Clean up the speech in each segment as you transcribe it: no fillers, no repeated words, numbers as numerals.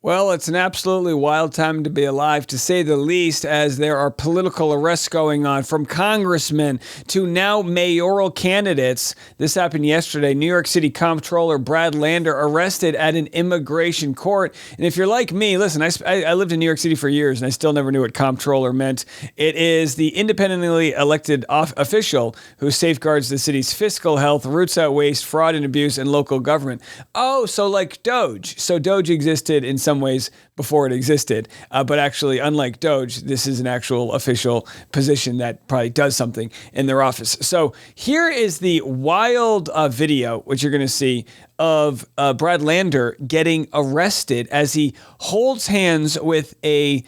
Well, it's an absolutely wild time to be alive, to say the least, as there are political arrests going on from congressmen to now mayoral candidates. This happened yesterday. New York City Comptroller Brad Lander arrested at an immigration court. And if you're like me, listen, I lived in New York City for years and I still never knew what comptroller meant. It is the independently elected official who safeguards the city's fiscal health, roots out waste, fraud and abuse, and local government. Oh, so like Doge. So Doge existed in some ways before it existed. But actually, unlike Doge, this is an actual official position that probably does something in their office. So here is the wild video, which you're going to see, of Brad Lander getting arrested as he holds hands with a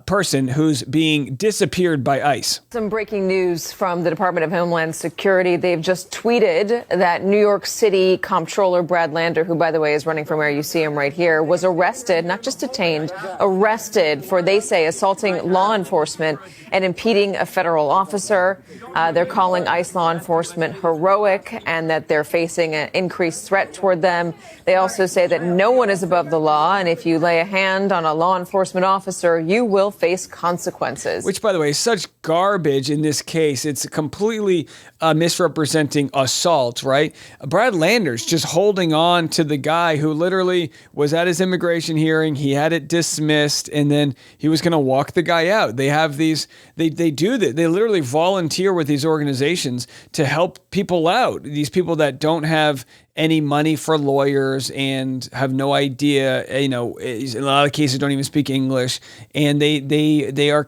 person who's being disappeared by ICE. Some breaking news from the Department of Homeland Security. They've just tweeted that New York City Comptroller Brad Lander, who, by the way, is running for mayor, you see him right here, was arrested, not just detained, arrested for, they say, assaulting law enforcement and impeding a federal officer. They're calling ICE law enforcement heroic and that they're facing an increased threat toward them. They also say that no one is above the law, and if you lay a hand on a law enforcement officer, you will face consequences. Which, by the way, is such garbage in this case. It's completely misrepresenting assault, right? Brad Lander's just holding on to the guy who literally was at his immigration hearing. He had it dismissed, and then he was going to walk the guy out. They have these, they do that. They literally volunteer with these organizations to help people out. These people that don't have any money for lawyers and have no idea, in a lot of cases don't even speak English. And they are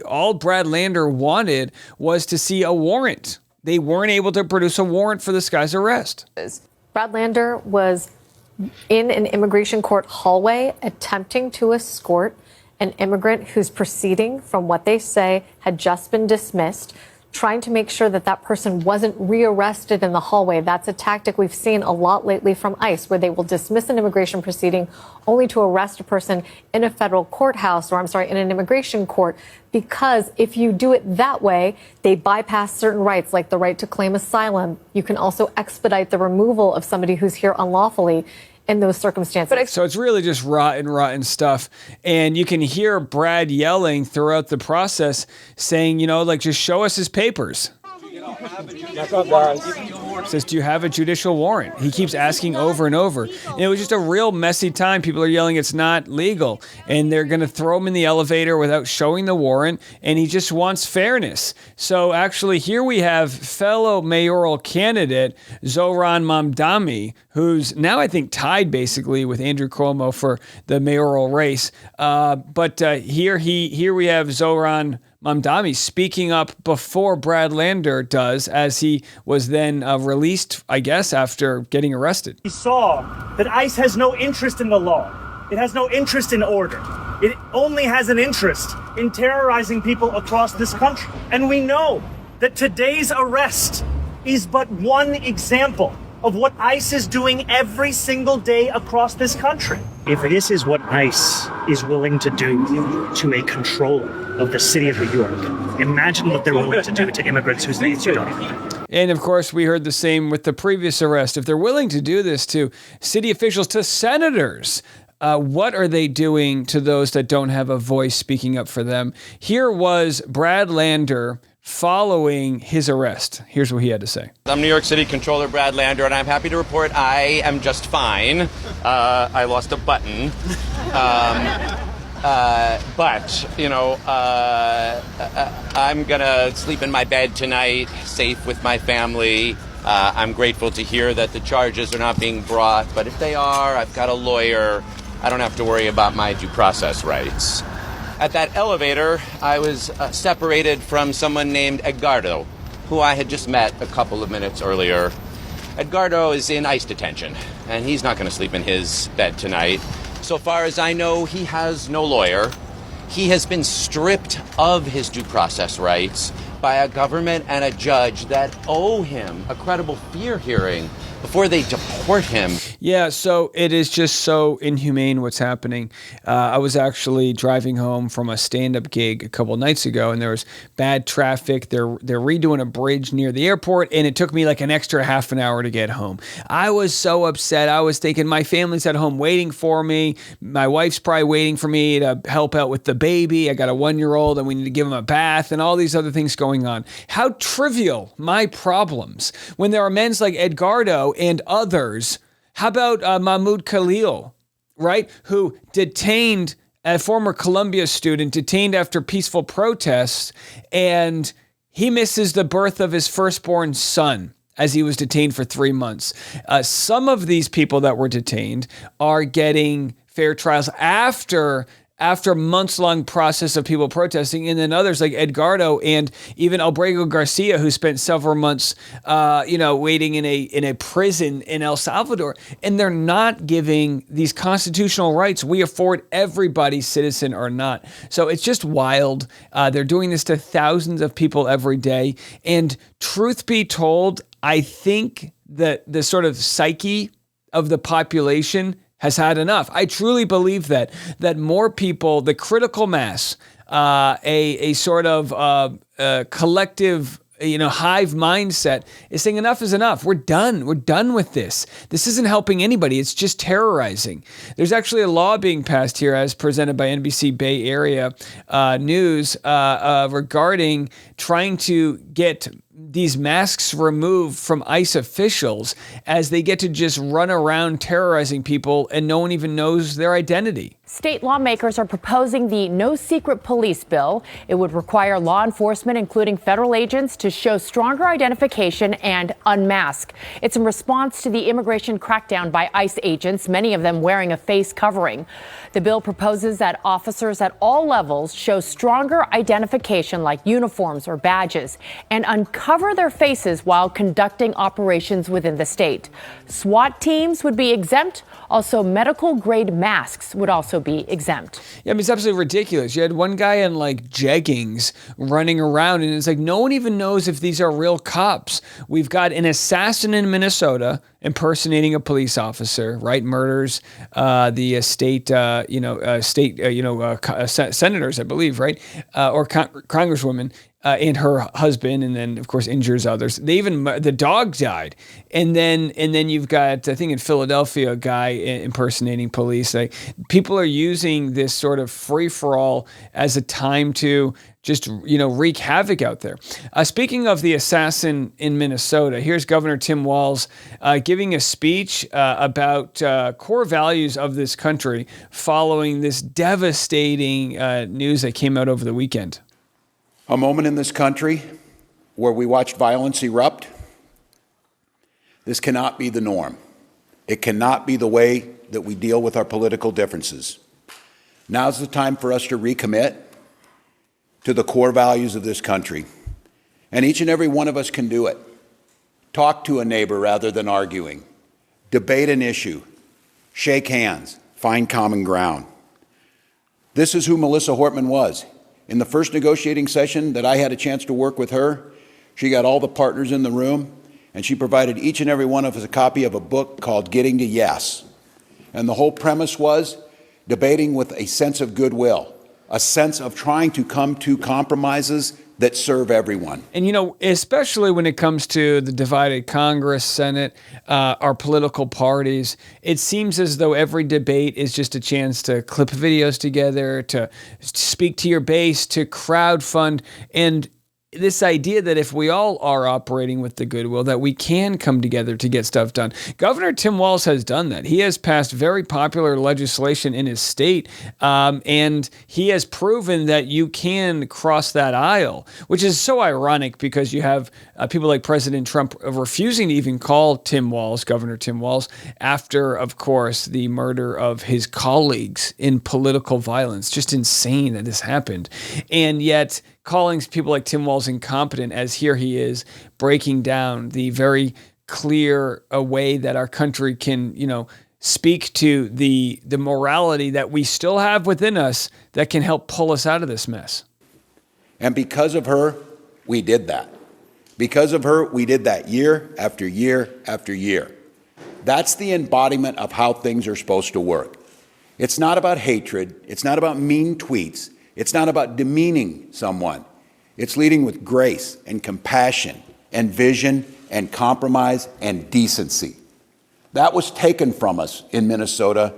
all Brad Lander wanted was to see a warrant. They weren't able to produce a warrant for this guy's arrest. Brad Lander was in an immigration court hallway attempting to escort an immigrant whose proceeding, from what they say, had just been dismissed, trying to make sure that that person wasn't rearrested in the hallway. That's a tactic we've seen a lot lately from ICE, where they will dismiss an immigration proceeding only to arrest a person in a federal courthouse, in an immigration court, because if you do it that way, they bypass certain rights, like the right to claim asylum. You can also expedite the removal of somebody who's here unlawfully in those circumstances. So it's really just rotten stuff. And you can hear Brad yelling throughout the process, saying, just show us his papers. Says, do you have a judicial warrant? He keeps asking over and over. And it was just a real messy time. People are yelling it's not legal. And they're going to throw him in the elevator without showing the warrant. And he just wants fairness. So actually, here we have fellow mayoral candidate Zohran Mamdani, who's now, I think, tied basically with Andrew Cuomo for the mayoral race. But here we have Zohran Mamdani speaking up before Brad Lander does, as he was then released, I guess, after getting arrested. We saw that ICE has no interest in the law. It has no interest in order. It only has an interest in terrorizing people across this country. And we know that today's arrest is but one example of what ICE is doing every single day across this country. If this is what ICE is willing to do to a controller of the city of New York, imagine what they're willing to do to immigrants whose names you don't know. And of course, we heard the same with the previous arrest. If they're willing to do this to city officials, to senators, what are they doing to those that don't have a voice speaking up for them? Here was Brad Lander following his arrest. Here's what he had to say. I'm New York City Controller Brad Lander, and I'm happy to report I am just fine. I lost a button. I'm going to sleep in my bed tonight, safe with my family. I'm grateful to hear that the charges are not being brought, but if they are, I've got a lawyer. I don't have to worry about my due process rights. At that elevator, I was separated from someone named Edgardo, who I had just met a couple of minutes earlier. Edgardo is in ICE detention, and he's not going to sleep in his bed tonight. So far as I know, he has no lawyer. He has been stripped of his due process rights by a government and a judge that owe him a credible fear hearing before they deport him. Yeah, so it is just so inhumane what's happening. I was actually driving home from a stand-up gig a couple nights ago, and there was bad traffic. They're redoing a bridge near the airport, and it took me like an extra half an hour to get home. I was so upset. I was thinking my family's at home waiting for me. My wife's probably waiting for me to help out with the baby. I got a 1-year-old, and we need to give him a bath and all these other things going on. How trivial my problems when there are men like Edgardo and others. How about Mahmoud Khalil, right? Who detained a former Columbia student, detained after peaceful protests, and he misses the birth of his firstborn son as he was detained for 3 months. Some of these people that were detained are getting fair trials after months-long process of people protesting, and then others like Edgardo and even Albrego Garcia, who spent several months, waiting in a prison in El Salvador, and they're not giving these constitutional rights we afford everybody, citizen or not. So it's just wild. They're doing this to thousands of people every day, and truth be told, I think that the sort of psyche of the population has had enough. I truly believe that more people, the critical mass, a sort of collective, hive mindset is saying enough is enough. We're done. We're done with this. This isn't helping anybody. It's just terrorizing. There's actually a law being passed here, as presented by NBC Bay Area News, regarding trying to get these masks removed from ICE officials as they get to just run around terrorizing people and no one even knows their identity. State lawmakers are proposing the No Secret Police bill. It would require law enforcement, including federal agents, to show stronger identification and unmask. It's in response to the immigration crackdown by ICE agents, many of them wearing a face covering. The bill proposes that officers at all levels show stronger identification, like uniforms or badges, and uncover their faces while conducting operations within the state. SWAT teams would be exempt. Also, medical-grade masks would also be exempt. Yeah, I mean, it's absolutely ridiculous. You had one guy in like jeggings running around, and it's like no one even knows if these are real cops. We've got an assassin in Minnesota impersonating a police officer, right? Murders the senators, I believe, right? Or congresswoman. And her husband, and then of course injures others. The dog died, and then you've got, I think in Philadelphia, a guy impersonating police. People are using this sort of free for all as a time to just wreak havoc out there. Speaking of the assassin in Minnesota, here's Governor Tim Walz giving a speech about core values of this country following this devastating news that came out over the weekend. A moment in this country where we watched violence erupt. This cannot be the norm. It cannot be the way that we deal with our political differences. Now's the time for us to recommit to the core values of this country. And each and every one of us can do it. Talk to a neighbor rather than arguing. Debate an issue. Shake hands. Find common ground. This is who Melissa Hortman was. In the first negotiating session that I had a chance to work with her, she got all the partners in the room, and she provided each and every one of us a copy of a book called Getting to Yes. And the whole premise was debating with a sense of goodwill, a sense of trying to come to compromises that serve everyone. And, especially when it comes to the divided Congress, Senate, our political parties, it seems as though every debate is just a chance to clip videos together, to speak to your base, to crowdfund, and this idea that if we all are operating with the goodwill, that we can come together to get stuff done. Governor Tim Walz has done that. He has passed very popular legislation in his state, and he has proven that you can cross that aisle, which is so ironic because you have people like President Trump refusing to even call Tim Walz, Governor Tim Walz, after, of course, the murder of his colleagues in political violence. Just insane that this happened. And yet, calling people like Tim Walz incompetent, as here he is breaking down the very clear way that our country can, speak to the morality that we still have within us that can help pull us out of this mess. And because of her, we did that. Because of her, we did that year after year after year. That's the embodiment of how things are supposed to work. It's not about hatred. It's not about mean tweets. It's not about demeaning someone. It's leading with grace and compassion and vision and compromise and decency. That was taken from us in Minnesota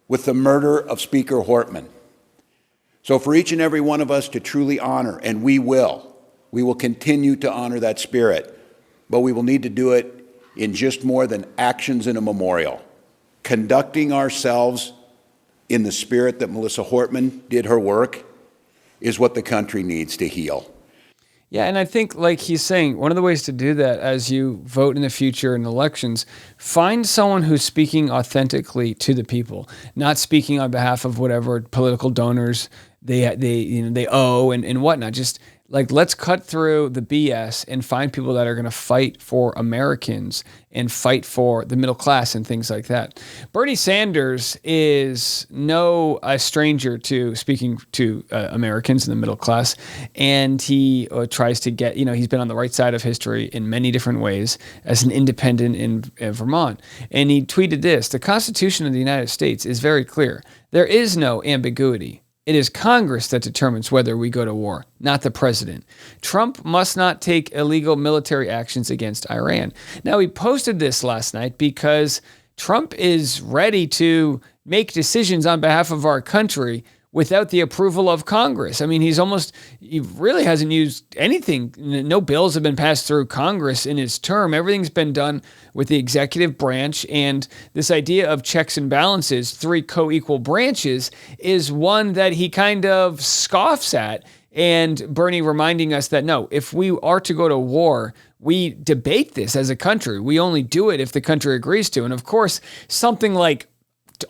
with the murder of Speaker Hortman. So for each and every one of us to truly honor, and we will continue to honor that spirit, but we will need to do it in just more than actions in a memorial. Conducting ourselves in the spirit that Melissa Hortman did her work is what the country needs to heal. Yeah, and I think, like he's saying, one of the ways to do that as you vote in the future in elections, find someone who's speaking authentically to the people, not speaking on behalf of whatever political donors they owe and whatnot. Just like, let's cut through the BS and find people that are going to fight for Americans and fight for the middle class and things like that. Bernie Sanders is no stranger to speaking to Americans in the middle class, and he tries to get, he's been on the right side of history in many different ways as an independent in Vermont. And he tweeted this: "The Constitution of the United States is very clear. There is no ambiguity. It is Congress that determines whether we go to war, not the president. Trump must not take illegal military actions against Iran." Now, he posted this last night because Trump is ready to make decisions on behalf of our country without the approval of Congress. I mean, he really hasn't used anything. No bills have been passed through Congress in his term. Everything's been done with the executive branch. And this idea of checks and balances, 3 co-equal branches, is one that he kind of scoffs at. And Bernie reminding us that, no, if we are to go to war, we debate this as a country. We only do it if the country agrees to. And of course, something like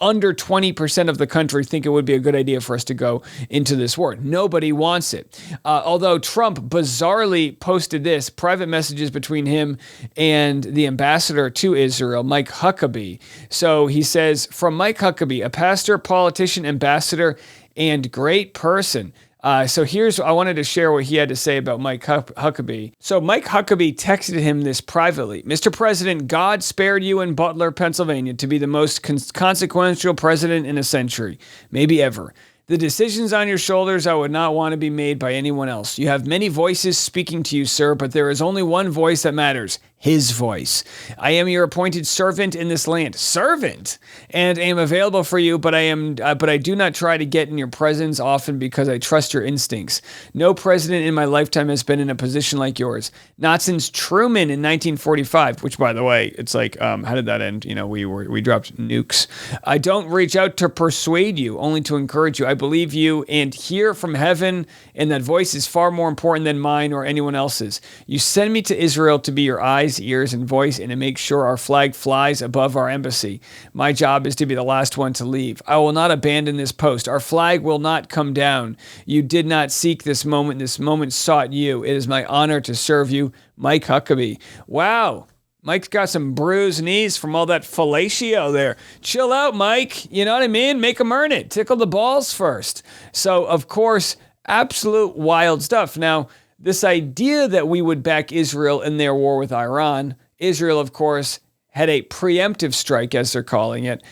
under 20% of the country think it would be a good idea for us to go into this war. Nobody wants it. Although Trump bizarrely posted this, private messages between him and the ambassador to Israel, Mike Huckabee. So he says, "From Mike Huckabee, a pastor, politician, ambassador, and great person." So I wanted to share what he had to say about Mike Huckabee. So Mike Huckabee texted him this privately: "Mr. President, God spared you in Butler, Pennsylvania to be the most consequential president in a century, maybe ever. The decisions on your shoulders I would not want to be made by anyone else. You have many voices speaking to you, sir, but there is only one voice that matters. His voice. I am your appointed servant in this land." Servant! "And am available for you, but I do not try to get in your presence often because I trust your instincts. No president in my lifetime has been in a position like yours. Not since Truman in 1945, which, by the way, it's like, how did that end? We dropped nukes. I don't reach out to persuade you, only to encourage you. I believe you and hear from heaven, and that voice is far more important than mine or anyone else's. You send me to Israel to be your eyes, ears, and voice, and to make sure our flag flies above our embassy. My job is to be the last one to leave. I will not abandon this post. Our flag will not come down. You did not seek this moment. This moment sought you. It is my honor to serve you, Mike Huckabee." Wow. Mike's got some bruised knees from all that fellatio there. Chill out, Mike. You know what I mean? Make him earn it. Tickle the balls first. So, of course, absolute wild stuff. Now, this idea that we would back Israel in their war with Iran, Israel, of course, had a preemptive strike, as they're calling it.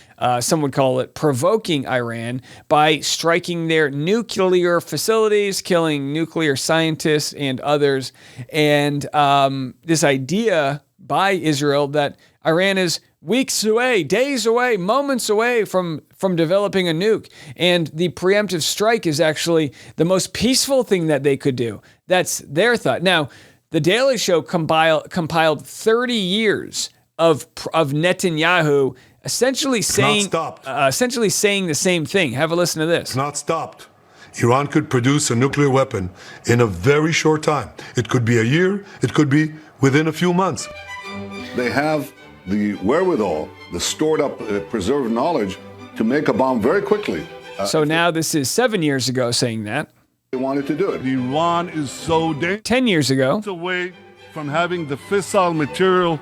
Some would call it provoking Iran by striking their nuclear facilities, killing nuclear scientists and others. And this idea by Israel that Iran is weeks away, days away, moments away from developing a nuke. And the preemptive strike is actually the most peaceful thing that they could do. That's their thought. Now, The Daily Show compiled 30 years of Netanyahu essentially saying the same thing. Have a listen to this. It's not stopped. Iran could produce a nuclear weapon in a very short time. It could be a year. It could be within a few months. They have the wherewithal, the stored up, preserved knowledge to make a bomb very quickly. So now this is 7 years ago saying that. They wanted to do it. Iran is so dangerous. 10 years ago. Away from having the fissile material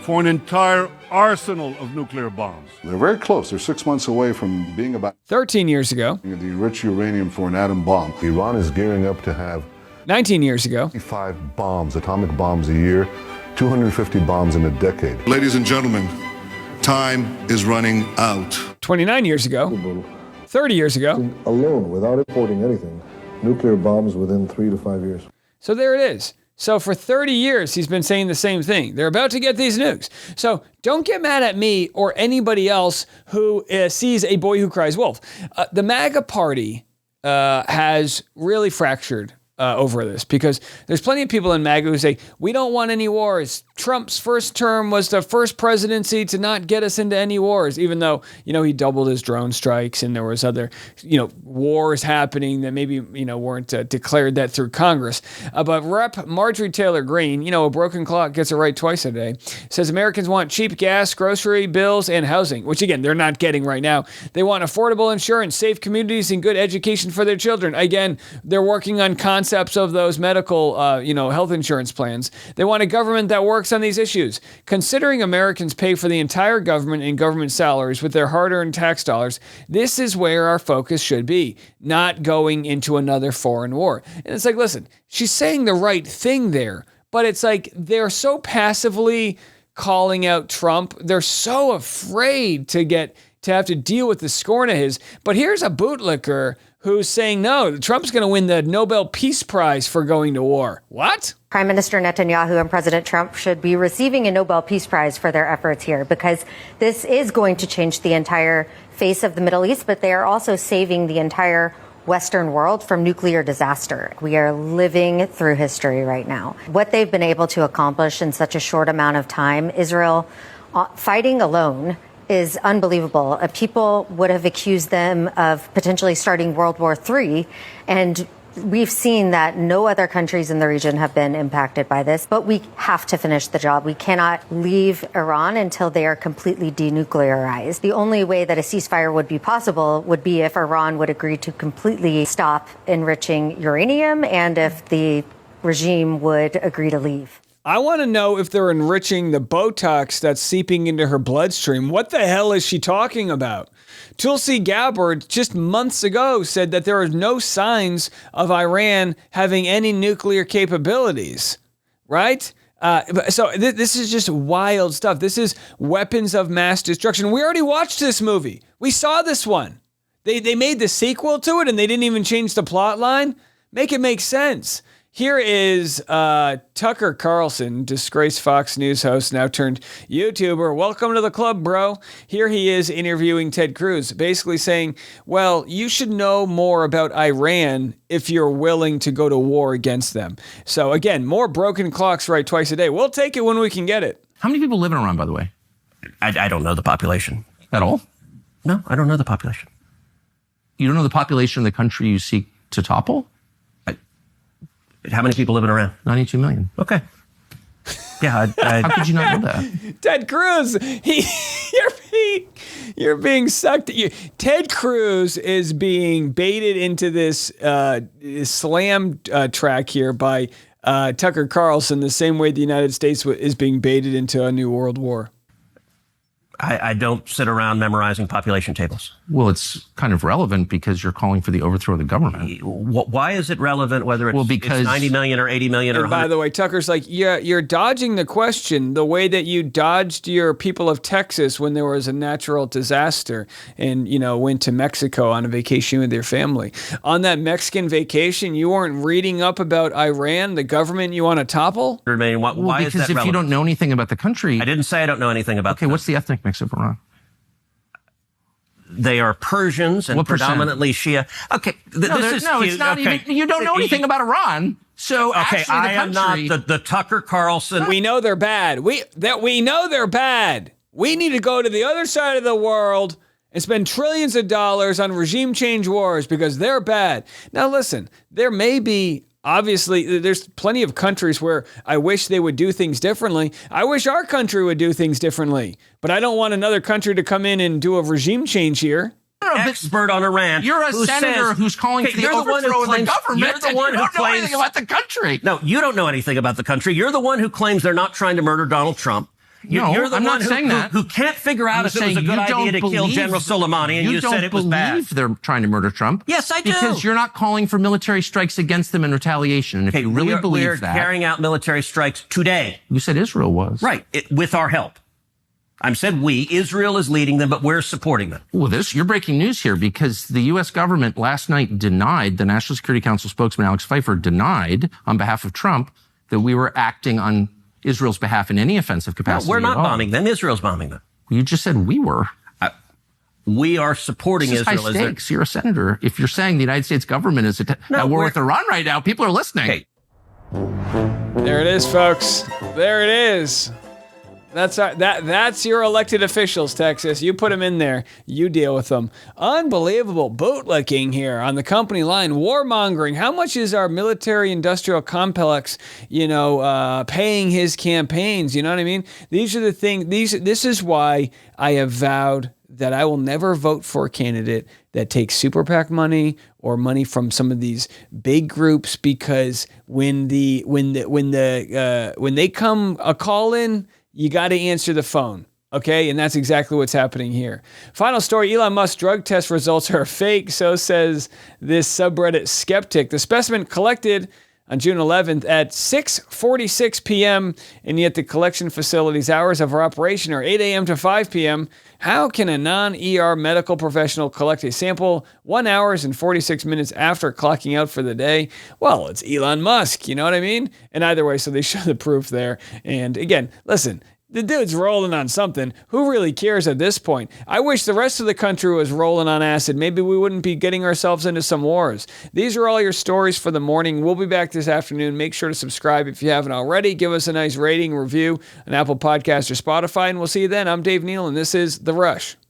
for an entire arsenal of nuclear bombs. They're very close. They're 6 months away from being about 13 years ago. the rich uranium for an atom bomb. Iran is gearing up to have 19 years ago. 55 bombs, atomic bombs a year. 250 bombs in a decade. Ladies and gentlemen, time is running out. 29 years ago, 30 years ago. Alone, without importing anything, nuclear bombs within 3 to 5 years. So there it is. So for 30 years, he's been saying the same thing. They're about to get these nukes. So don't get mad at me or anybody else who sees a boy who cries wolf. The MAGA party has really fractured over this, because there's plenty of people in MAGA who say, we don't want any wars. Trump's first term was the first presidency to not get us into any wars, even though, he doubled his drone strikes and there was other, wars happening that maybe, weren't declared that through Congress. But Rep. Marjorie Taylor Greene, a broken clock gets it right twice a day, says Americans want cheap gas, grocery bills, and housing, which again, they're not getting right now. They want affordable insurance, safe communities, and good education for their children. Again, they're working on concepts of those medical, health insurance plans. They want a government that works on these issues. Considering Americans pay for the entire government and government salaries with their hard-earned tax dollars, this is where our focus should be, not going into another foreign war. And it's like, listen, she's saying the right thing there, but it's like they're so passively calling out Trump. They're so afraid to have to deal with the scorn of his. But here's a bootlicker who's saying, no, Trump's going to win the Nobel Peace Prize for going to war. What? Prime Minister Netanyahu and President Trump should be receiving a Nobel Peace Prize for their efforts here, because this is going to change the entire face of the Middle East, but they are also saving the entire Western world from nuclear disaster. We are living through history right now. What they've been able to accomplish in such a short amount of time, Israel fighting alone, is unbelievable. People would have accused them of potentially starting World War III, and we've seen that no other countries in the region have been impacted by this, but we have to finish the job. We cannot leave Iran until they are completely denuclearized. The only way that a ceasefire would be possible would be if Iran would agree to completely stop enriching uranium and if the regime would agree to leave. I want to know if they're enriching the Botox that's seeping into her bloodstream. What the hell is she talking about? Tulsi Gabbard just months ago said that there are no signs of Iran having any nuclear capabilities, right? So this is just wild stuff. This is weapons of mass destruction. We already watched this movie. We saw this one. They made the sequel to it and they didn't even change the plot line. Make it make sense. Here is Tucker Carlson, disgraced Fox News host, now turned YouTuber. Welcome to the club, bro. Here he is interviewing Ted Cruz, basically saying, well, you should know more about Iran if you're willing to go to war against them. So again, more broken clocks right twice a day. We'll take it when we can get it. How many people live in Iran, by the way? I don't know the population. At all? No, I don't know the population. You don't know the population of the country you seek to topple? How many people live in Iran? 92 million. Okay. Yeah. How could you not know that? Ted Cruz, you're being sucked. Ted Cruz is being baited into this slam track here by Tucker Carlson, the same way the United States is being baited into a new world war. I don't sit around memorizing population tables. Well, it's kind of relevant because you're calling for the overthrow of the government. Why is it relevant whether it's 90 million or 80 million or 100? By the way, Tucker's like, yeah, you're dodging the question the way that you dodged your people of Texas when there was a natural disaster and, went to Mexico on a vacation with your family. On that Mexican vacation, you weren't reading up about Iran, the government you want to topple? Why is that relevant? Because if you don't know anything about the country... I didn't say I don't know anything about Okay, what's the ethnic mix of Iran? They are Persians and predominantly Shia. Okay, it's not even. You don't know anything about Iran, so okay, I am not the Tucker Carlson. We know they're bad. We know they're bad. We need to go to the other side of the world and spend trillions of dollars on regime change wars because they're bad. Now listen, there may be. Obviously, there's plenty of countries where I wish they would do things differently. I wish our country would do things differently. But I don't want another country to come in and do a regime change here. Expert on Iran. You're a senator who's calling for the overthrow of the government. You're the one who don't know anything about the country. No, you don't know anything about the country. You're the one who claims they're not trying to murder Donald Trump. You're the I'm one not saying that. who can't figure out I'm if it was a saying good you idea to don't kill believe- General Soleimani, and you said it was bad. believe they're trying to murder Trump. Yes, I do. Because you're not calling for military strikes against them in retaliation. And if you really believe we're that, carrying out military strikes today. You said Israel was. Right, with our help. I said we. Israel is leading them, but we're supporting them. Well, you're breaking news here because the U.S. government last night denied, the National Security Council spokesman Alex Pfeiffer denied on behalf of Trump that we were acting on Israel's behalf in any offensive capacity. No, we're not at all. bombing them. Israel's bombing them. You just said we were. We are supporting This is Israel. high stakes. You're a senator. If you're saying the United States government is at war with Iran right now, people are listening. Hey. There it is, folks. There it is. That's your elected officials, Texas. You put them in there. You deal with them. Unbelievable bootlicking here on the company line. Warmongering. How much is our military-industrial complex, paying his campaigns? You know what I mean? These are the things. This is why I have vowed that I will never vote for a candidate that takes super PAC money or money from some of these big groups, because when they come a call in, you got to answer the phone, okay? And that's exactly what's happening here. Final story, Elon Musk's drug test results are fake, so says this subreddit skeptic. The specimen collected on June 11th at 6:46 p.m., and yet the collection facility's hours of operation are 8 a.m. to 5 p.m. How can a non-ER medical professional collect a sample 1 hour and 46 minutes after clocking out for the day? Well, it's Elon Musk, you know what I mean? And either way, so they show the proof there. And again, listen, the dude's rolling on something. Who really cares at this point? I wish the rest of the country was rolling on acid. Maybe we wouldn't be getting ourselves into some wars. These are all your stories for the morning. We'll be back this afternoon. Make sure to subscribe if you haven't already. Give us a nice rating, review on Apple Podcasts or Spotify, and we'll see you then. I'm Dave Neal, and this is The Rush.